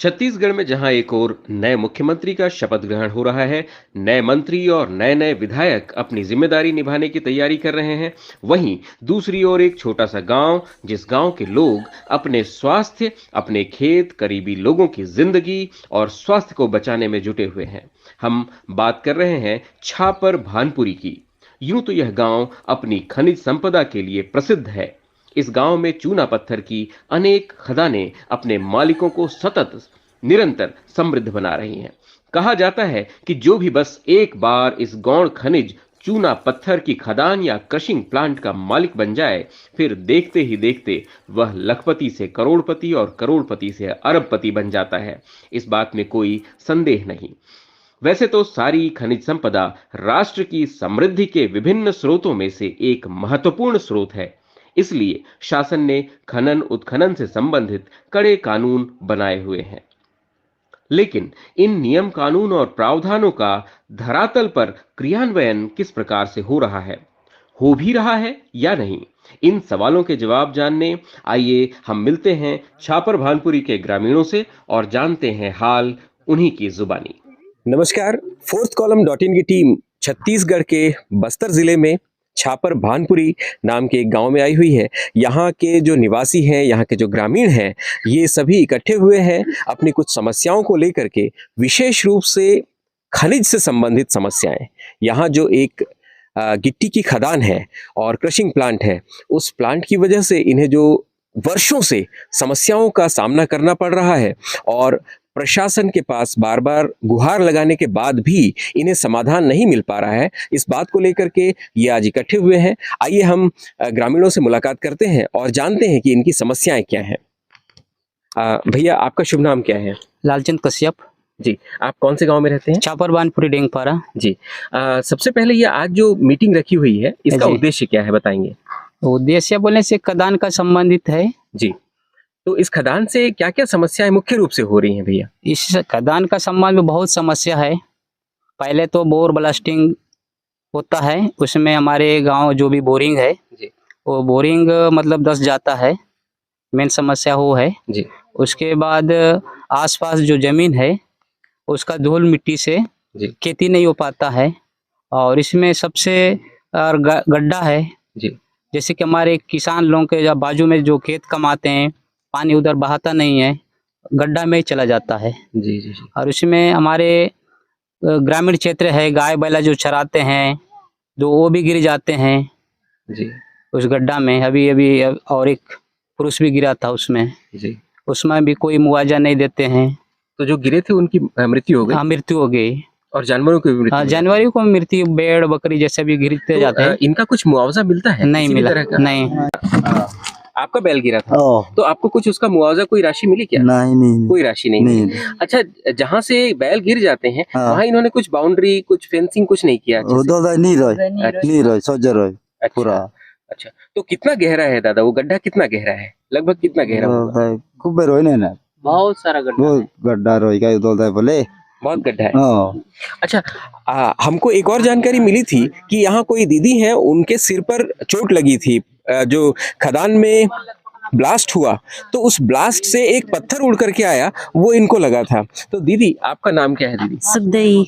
छत्तीसगढ़ में जहां एक ओर नए मुख्यमंत्री का शपथ ग्रहण हो रहा है, नए मंत्री और नए नए विधायक अपनी जिम्मेदारी निभाने की तैयारी कर रहे हैं, वहीं दूसरी ओर एक छोटा सा गांव, जिस गांव के लोग अपने स्वास्थ्य, अपने खेत, करीबी लोगों की जिंदगी और स्वास्थ्य को बचाने में जुटे हुए हैं। हम बात कर रहे हैं छापर भानपुरी की। यूं तो यह गांव अपनी खनिज संपदा के लिए प्रसिद्ध है। इस गांव में चूना पत्थर की अनेक खदानें अपने मालिकों को सतत निरंतर समृद्ध बना रही हैं। कहा जाता है कि जो भी बस एक बार इस गौण खनिज चूना पत्थर की खदान या क्रशिंग प्लांट का मालिक बन जाए, फिर देखते ही देखते वह लखपति से करोड़पति और करोड़पति से अरबपति बन जाता है। इस बात में कोई संदेह नहीं। वैसे तो सारी खनिज संपदा राष्ट्र की समृद्धि के विभिन्न स्रोतों में से एक महत्वपूर्ण स्रोत है। इसलिए शासन ने खनन उत्खनन से संबंधित कड़े कानून बनाए हुए हैं। लेकिन इन नियम कानून और प्रावधानों का धरातल पर क्रियान्वयन किस प्रकार से हो भी रहा है या नहीं, इन सवालों के जवाब जानने आइए हम मिलते हैं छापर भानपुरी के ग्रामीणों से और जानते हैं हाल उन्हीं की जुबानी। नमस्कार, फोर्थ कॉलम .in की टीम छत्तीसगढ़ के बस्तर जिले में छापर भानपुरी नाम के एक गांव में आई हुई है। यहाँ के जो निवासी हैं, यहाँ के जो ग्रामीण हैं, ये सभी इकट्ठे हुए हैं अपनी कुछ समस्याओं को लेकर के, विशेष रूप से खनिज से संबंधित समस्याएं। यहाँ जो एक गिट्टी की खदान है और क्रशिंग प्लांट है, उस प्लांट की वजह से इन्हें जो वर्षों से समस्याओं का सामना करना पड़ रहा है और प्रशासन के पास बार बार गुहार लगाने के बाद भी इन्हें समाधान नहीं मिल पा रहा है। इस बात को लेकर के ये आज इकट्ठे हुए हैं। आइए हम ग्रामीणों से मुलाकात करते हैं और जानते हैं कि इनकी समस्याएं क्या हैं। भैया, आपका शुभ नाम क्या है? लालचंद कश्यप जी। आप कौन से गांव में रहते हैं? छापर भानपुरी डेंगपारा जी। सबसे पहले ये आज जो मीटिंग रखी हुई है, इसका उद्देश्य क्या है, बताएंगे? उद्देश्य बोलने से खदान का संबंधित है जी। तो इस खदान से क्या क्या समस्याएं मुख्य रूप से हो रही हैं भैया? इस खदान का संबंध में बहुत समस्या है। पहले तो बोर ब्लास्टिंग होता है, उसमें हमारे गांव जो भी बोरिंग है जी, वो बोरिंग मतलब धंस जाता है। मेन समस्या वो है जी। उसके बाद आसपास जो जमीन है उसका धूल मिट्टी से खेती नहीं हो पाता है। और इसमें सबसे गड्ढा है जी। जैसे कि हमारे किसान लोगों के बाजू में जो खेत कमाते हैं, पानी उधर बहाता नहीं है, गड्ढा में ही चला जाता है। जी जी जी। और उसमें हमारे ग्रामीण क्षेत्र है, गाय बैला जो चराते हैं जो वो भी गिर जाते हैं जी उस गड्ढा में। अभी अभी और एक पुरुष भी गिरा था उसमें जी। उसमें भी कोई मुआवजा नहीं देते हैं। तो जो गिरे थे उनकी मृत्यु हो गई? हाँ, मृत्यु हो गई। और जानवरों की भी मृत्यु? जानवरों को मृत्यु, भेड़ बकरी जैसे भी गिरते जाते हैं। इनका कुछ मुआवजा मिलता है? नहीं मिला, नहीं। आपका बैल गिरा था तो आपको कुछ उसका मुआवजा, कोई राशि मिली क्या? नहीं, कोई राशि नहीं। अच्छा, जहाँ से बैल गिर जाते हैं वहाँ इन्होंने कुछ बाउंड्री, कुछ फेंसिंग कुछ नहीं किया? पूरा। अच्छा, तो कितना गहरा है दादा वो गड्ढा? कितना गहरा है, लगभग कितना गहरा होगा? बहुत सारा गड्ढा बोले बहुत गड्ढा है। अच्छा, हमको एक और जानकारी मिली थी कि यहाँ कोई दीदी हैं, उनके सिर पर चोट लगी थी। जो खदान में ब्लास्ट हुआ तो उस ब्लास्ट से एक पत्थर उड़ करके आया, वो इनको लगा था। तो दीदी, आपका नाम क्या है दीदी? सुखदेई।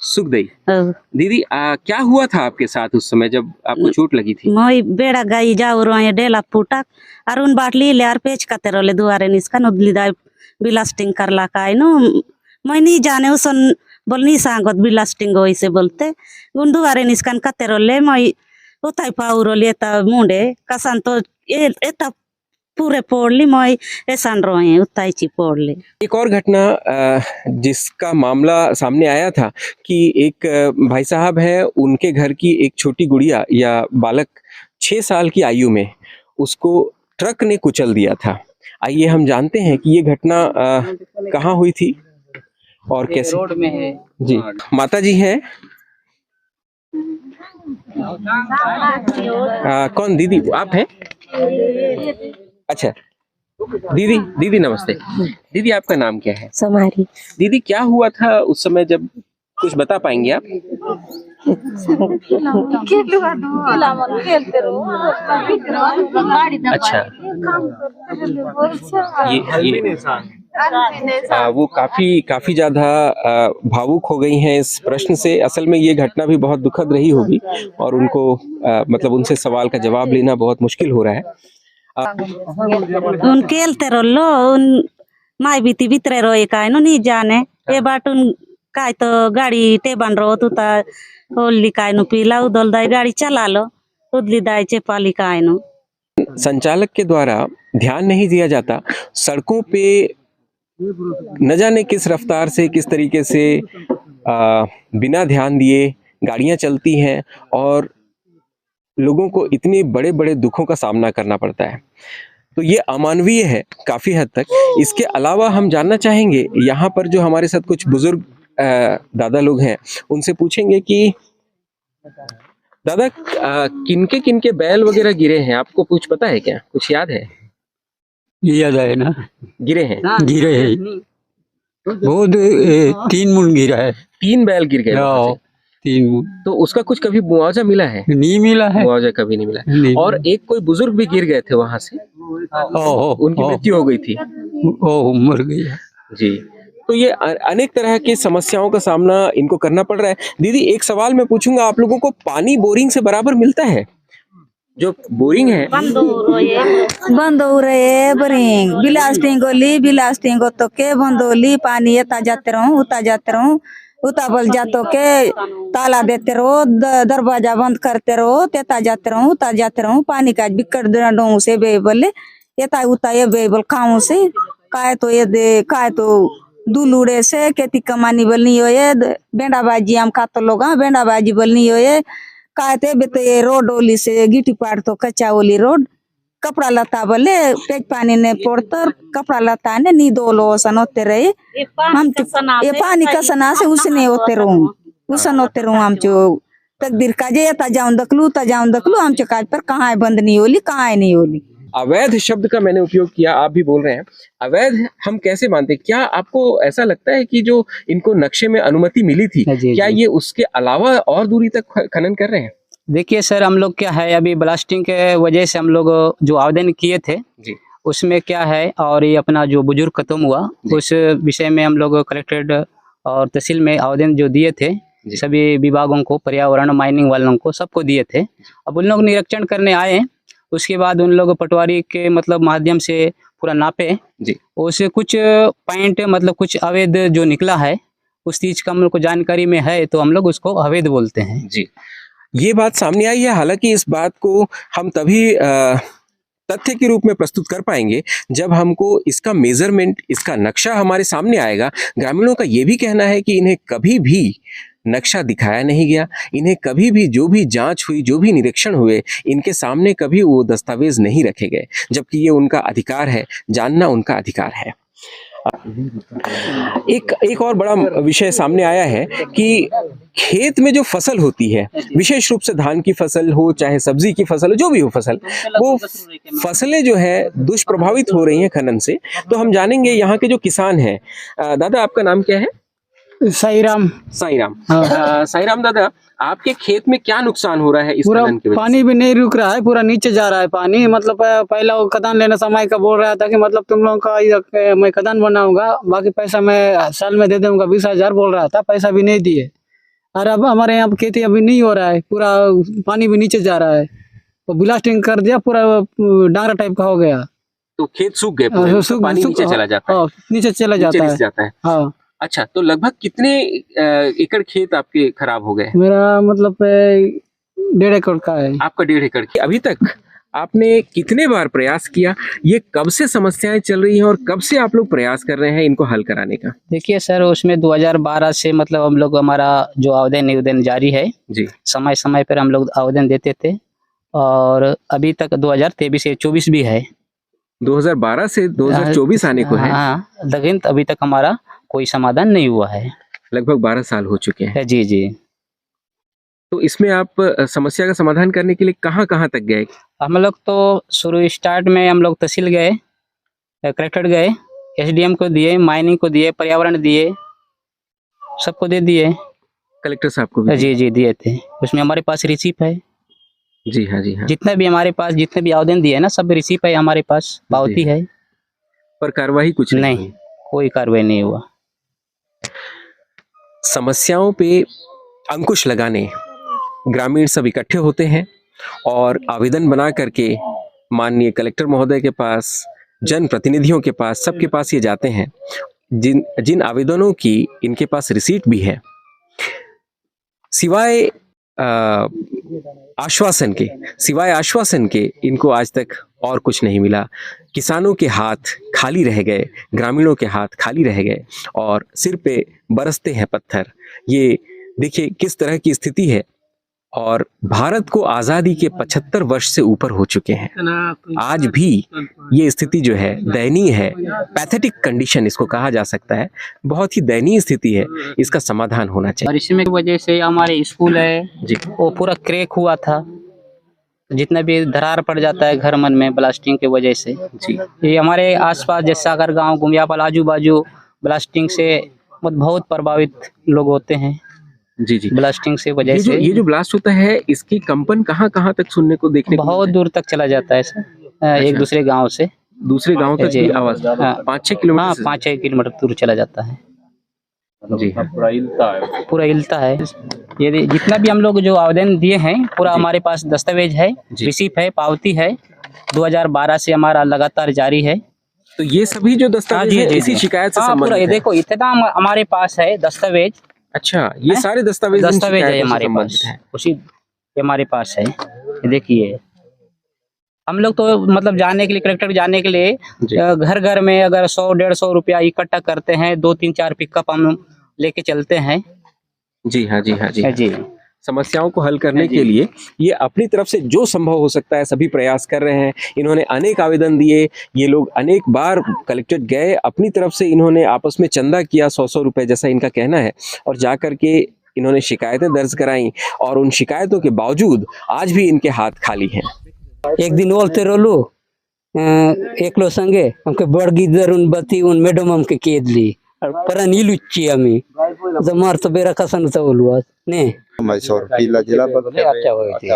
सुखदेई। दीदी, क्या हुआ था आपके साथ उस समय जब आपको चोट लगी थी? मैं बेड़ा गई जाऊ रोए डेला पुटक अरुण बाटली ले आर पेच कते रोले दुआरे निस्का नदली दाई ब्लास्टिंग करला का नो मैं नहीं जाने उसन बोलनी सांगत ब्लास्टिंग वैसे बोलते उन दुआरे निस्कन कते रोले मैं उताई पाऊ रोले ता मुंडे कसान तो एता पूरे पोड़ली मैं ऐसान रोए उताई ची पोड़ली। एक और घटना जिसका मामला सामने आया था कि एक भाई साहब है, उनके घर की एक छोटी गुड़िया या बालक 6 साल की आयु में उसको ट्रक ने कुचल दिया था। आइए हम जानते हैं कि ये घटना कहाँ हुई थी और कैसे। रोड में है जी। माता जी हैं? कौन दीदी, आप हैं? अच्छा, दीदी नमस्ते। दीदी, आपका नाम क्या है? समारी। दीदी, क्या हुआ था उस समय, जब कुछ बता पाएंगे आप? अच्छा, वो काफी ज्यादा भावुक हो गई हैं इस प्रश्न से। असल में ये घटना भी बहुत दुखद रही होगी और उनको मतलब उनसे सवाल का जवाब लेना बहुत मुश्किल हो रहा है। उन केलते रोलो उन माय बीती बितरे रोए काय नो नहीं जाने ए बाट उन काय तो गाड़ी ते बन रो तू ता होली काय नो पीला उदल दाई गाड़ी चला लो उदली दाई चेपाली काय नो। संचालक के द्वारा ध्यान नहीं दिया जाता, सड़कों पे न जाने किस रफ्तार से किस तरीके से बिना ध्यान दिए गाड़ियां चलती हैं और लोगों को इतने बड़े बड़े दुखों का सामना करना पड़ता है। तो ये अमानवीय है काफी हद तक। इसके अलावा हम जानना चाहेंगे यहाँ पर जो हमारे साथ कुछ बुजुर्ग दादा लोग हैं, उनसे पूछेंगे कि दादा किनके किनके बैल वगैरह गिरे हैं, आपको कुछ पता है क्या, कुछ याद है? याद है ना, गिरे हैं? गिरे है बहुत 3 मुन गिरा है। 3 बैल गिर गए वहाँ से। 3 मुन। तो उसका कुछ कभी मुआवजा मिला है? नहीं मिला है, मुआवजा कभी नहीं मिला। नहीं। और एक कोई बुजुर्ग भी गिर गए थे वहां से, उनकी मृत्यु हो गई थी। मर गया जी। तो ये अनेक तरह की समस्याओं का सामना इनको करना पड़ रहा है। दीदी एक सवाल मैं पूछूंगा, आप लोगों को पानी बोरिंग से बराबर मिलता है? जो बोरिंग है बंद हो रहे बोरिंग बिलास्टिंग तो के बंदोली पानी एता जाते रहूं उता जाते रहूं उता बल जातो के ताला देते रहो दरवाजा बंद करते रहो तेता जाते रहूं उता जाते रहूं पानी का बिकट डों से बेबले एता उता ये बेबल खाऊं से काय तो ये दे काय तो दुलुड़े से खेती कमानी बलनी हो ये बेंडाबाजी हम खातो लोग बेंडाबाजी बलनी हो ये कहते बेते ये रोड ओली से गिटी पाड़ तो कच्चा ओली रोड कपड़ा लता बोले पेज पानी ने पोड़तर कपड़ा लता ने नी दो लो सन होते रहे हम ये पानी का सना से उसने होते रहूं उसन होते रहूं हम चो तकदीर का जे ता जाऊं दखलू हम चो काज पर कहाँ बंद नहीं होली कहाँ नहीं होली। अवैध शब्द का मैंने उपयोग किया, आप भी बोल रहे हैं अवैध। हम कैसे मानते हैं? क्या आपको ऐसा लगता है कि जो इनको नक्शे में अनुमति मिली थी, क्या ये उसके अलावा और दूरी तक खनन कर रहे हैं? देखिए सर, हम लोग क्या है अभी ब्लास्टिंग के वजह से हम लोग जो आवेदन किए थे जी, उसमें क्या है और ये अपना जो बुजुर्ग खत्म हुआ उस विषय में हम लोग कलेक्टेड और तहसील में आवेदन जो दिए थे सभी विभागों को, पर्यावरण माइनिंग वालों को, सबको दिए थे। अब उन लोग निरीक्षण करने आए, उसके बाद उन लोग पटवारी के मतलब माध्यम से पूरा नापे जी, उससे कुछ पॉइंट मतलब कुछ अवैध जो निकला है उस चीज का हम लोग को जानकारी में है तो हम लोग उसको अवैध बोलते हैं जी। ये बात सामने आई है। हालांकि इस बात को हम तभी तथ्य के रूप में प्रस्तुत कर पाएंगे जब हमको इसका मेजरमेंट, इसका नक्शा हमारे सामने आएगा। ग्रामीणों का ये भी कहना है कि इन्हें कभी भी नक्शा दिखाया नहीं गया, इन्हें कभी भी जो भी जांच हुई, जो भी निरीक्षण हुए, इनके सामने कभी वो दस्तावेज नहीं रखे गए, जबकि ये उनका अधिकार है, जानना उनका अधिकार है। एक और बड़ा विषय सामने आया है कि खेत में जो फसल होती है, विशेष रूप से धान की फसल हो चाहे सब्जी की फसल हो, जो भी हो फसल, वो फसलें जो है दुष्प्रभावित हो रही हैं खनन से। तो हम जानेंगे यहाँ के जो किसान हैं। दादा आपका नाम क्या है? साईराम। साईराम दादा, आपके खेत में क्या नुकसान हो रहा है इस खनन की वजह से? पानी भी नहीं रुक रहा है, पूरा नीचे जा रहा है पानी। मतलब पहला वो खदान लेने समय का बोल रहा था कि मतलब तुम लोगों का मैं खदान बनाऊंगा, बाकी पैसा मैं साल में दे दूंगा, 20,000 बोल रहा था, पैसा भी नहीं दिए। और अब हमारे यहाँ खेती अभी नहीं हो रहा है, पूरा पानी भी नीचे जा रहा है, तो ब्लास्टिंग कर दिया, पूरा डांगरा टाइप का हो गया। तो खेत सूख गए, पानी नीचे चला जाता है, नीचे चला जाता है। हाँ। अच्छा, तो लगभग कितने एकड़ खेत आपके खराब हो गए? मेरा मतलब 1.5 एकड़ का है। आपका 1.5 एकड़। अभी तक आपने कितने बार प्रयास किया? ये कब से समस्याएं चल रही हैं और कब से आप लोग प्रयास कर रहे हैं इनको हल कराने का? देखिए सर, उसमें 2012 से मतलब हम लोग, हमारा जो आवेदन निवेदन जारी है जी, समय समय पर हम लोग आवेदन देते थे और अभी तक 2023 से 24 भी है। 2012 से 2024 आने को है। हाँ, लेकिन अभी तक हमारा कोई समाधान नहीं हुआ है। लगभग 12 साल हो चुके हैं। जी जी। तो इसमें आप समस्या का समाधान करने के लिए कहाँ कहाँ तक गए? हम लोग तो शुरू स्टार्ट में हम लोग तहसील गए, कलेक्टर गए, SDM को दिए, माइनिंग को दिए, पर्यावरण दिए, सबको दे दिए। कलेक्टर साहब को भी? जी जी दिए थे। उसमें हमारे पास रिसीप है। जी हाँ, जी हाँ। जितने भी हमारे पास जितने भी आवेदन दिए ना, सब रिसीप है हमारे पास, पावती है। पर कार्रवाई कुछ नहीं, कोई कार्रवाई नहीं हुआ। समस्याओं पे अंकुश लगाने ग्रामीण सब इकट्ठे होते हैं और आवेदन बना करके माननीय कलेक्टर महोदय के पास, जनप्रतिनिधियों के पास, सबके पास ये जाते हैं। जिन आवेदनों की इनके पास रिसीट भी है, सिवाय आश्वासन के इनको आज तक और कुछ नहीं मिला। किसानों के हाथ खाली रह गए, ग्रामीणों के हाथ खाली रह गए और सिर पे बरसते हैं पत्थर। ये देखिए किस तरह की स्थिति है। और भारत को आज़ादी के 75 वर्ष से ऊपर हो चुके हैं, आज भी ये स्थिति जो है दयनीय है। पैथेटिक कंडीशन इसको कहा जा सकता है, बहुत ही दयनीय स्थिति है। इसका समाधान होना चाहिए। और इसमें की वजह से हमारे स्कूल है जी, वो पूरा क्रैक हुआ था। जितना भी दरार पड़ जाता है घर मन में ब्लास्टिंग की वजह से जी, ये हमारे आसपास जैसे सागर गांव, गुमियापाल, आजू बाजू ब्लास्टिंग से बहुत प्रभावित लोग होते हैं। जी, जी। ब्लास्टिंग से वजह से ये जो ब्लास्ट होता है इसकी कंपन कहाँ कहाँ तक सुनने को देखने को बहुत मिलता दूर तक चला जाता है सर, एक दूसरे गांव से है? दूसरे गांव तक जी। भी आवाज हाँ। 5-6 हाँ, किलोमीटर से 5-6 किलोमीटर दूर चला जाता है। जी, पूरा हिलता है। ये जितना भी हम लोग जो आवेदन दिए हैं पूरा हमारे पास दस्तावेज है, जी। रिसीप है, पावती है। 2012 से हमारा लगातार जारी है। तो ये सभी जो दस्तावेज जी, हैं, जी, इसी जी। शिकायत से हाँ, पूरा संबंधित ये है। देखो इतना हमारे पास है दस्तावेज। अच्छा, ये हैं? सारे दस्तावेज इन दस्तावेज है शिकायतों से हमारे संबंधित पास, हैं। उसी ये हमारे पास है। ये देखिए हम लोग तो मतलब जाने के लिए, कलेक्टर जाने के लिए जी। घर घर में अगर 100-150 रुपया इकट्ठा करते हैं, 2-3-4 पिकअप हम लेके चलते हैं। जी हाँ, जी हाँ, जी हाँ। जी समस्याओं को हल करने जी। के लिए ये अपनी तरफ से जो संभव हो सकता है सभी प्रयास कर रहे हैं। इन्होंने अनेक आवेदन दिए, ये लोग अनेक बार कलेक्ट्रेट गए, अपनी तरफ से इन्होंने आपस में चंदा किया 100-100 रुपए जैसा इनका कहना है, और जा करके इन्होंने शिकायतें दर्ज कराई और उन शिकायतों के बावजूद आज भी इनके हाथ खाली हैं। एक दिन बोलते रोलू एकलो संगे हमके बड़गी दरुन बती उन मैडम हमके केदली पर नीलुच्ची हमें जमार तो बेरा कसन तो बोलुआ ने मैसूर पीला जिला अच्छा होते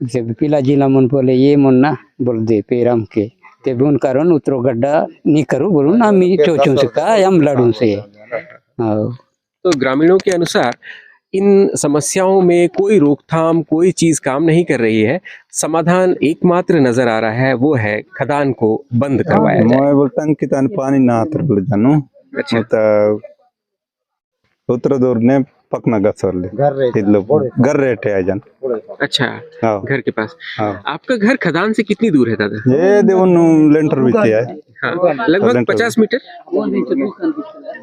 जब पीला जिला मन बोले ये मन ना बोल दे पेराम के ते बुन कारण उतरो गड्ढा नहीं करू बोलू ना मी चोचों से का हम लड़ूं से। हाँ तो ग्रामीणों के अनुसार इन समस्याओं में कोई रोकथाम, कोई चीज काम नहीं कर रही है। समाधान एकमात्र नजर आ रहा है, वो है खदान को बंद करवाया जाए। मैं बोल टंकी तान पानी ना आतर बोल जानू अच्छा, उतर दूर ने पकना गसरले घर रेटे आ जान। अच्छा, हाँ घर के पास। हाँ आपका घर खदान से कितनी दूर है दादा? ये देवन लेंटर बीते है। हाँ, लगभग लेंटर 50 मीटर।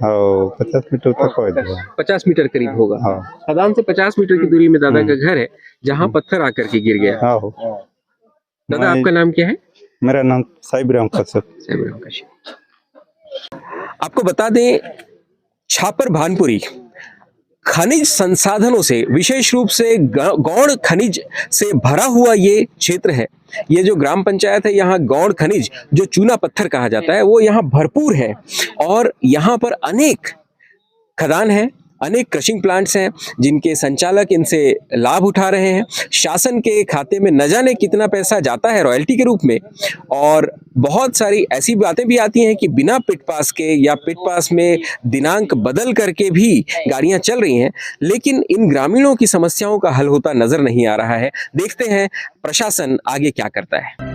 हाँ 50 मीटर तक हो जाएगा। 50 मीटर करीब होगा। हाँ खदान से 50 मीटर की दूरी में दादा का घर है, जहाँ पत्थर आकर के गिर गया। हाँ दादा आपका नाम क्या है? मेरा नाम साइबराम कसर। आपको बता दें, छापर भानपुरी खनिज संसाधनों से, विशेष रूप से गौड़ खनिज से भरा हुआ ये क्षेत्र है। ये जो ग्राम पंचायत है, यहाँ गौड़ खनिज जो चूना पत्थर कहा जाता है वो यहाँ भरपूर है और यहाँ पर अनेक खदान है, अनेक क्रशिंग प्लांट्स हैं जिनके संचालक इनसे लाभ उठा रहे हैं। शासन के खाते में न जाने कितना पैसा जाता है रॉयल्टी के रूप में, और बहुत सारी ऐसी बातें भी आती हैं कि बिना पिट पास के या पिट पास में दिनांक बदल करके भी गाड़ियां चल रही हैं, लेकिन इन ग्रामीणों की समस्याओं का हल होता नजर नहीं आ रहा है। देखते हैं प्रशासन आगे क्या करता है।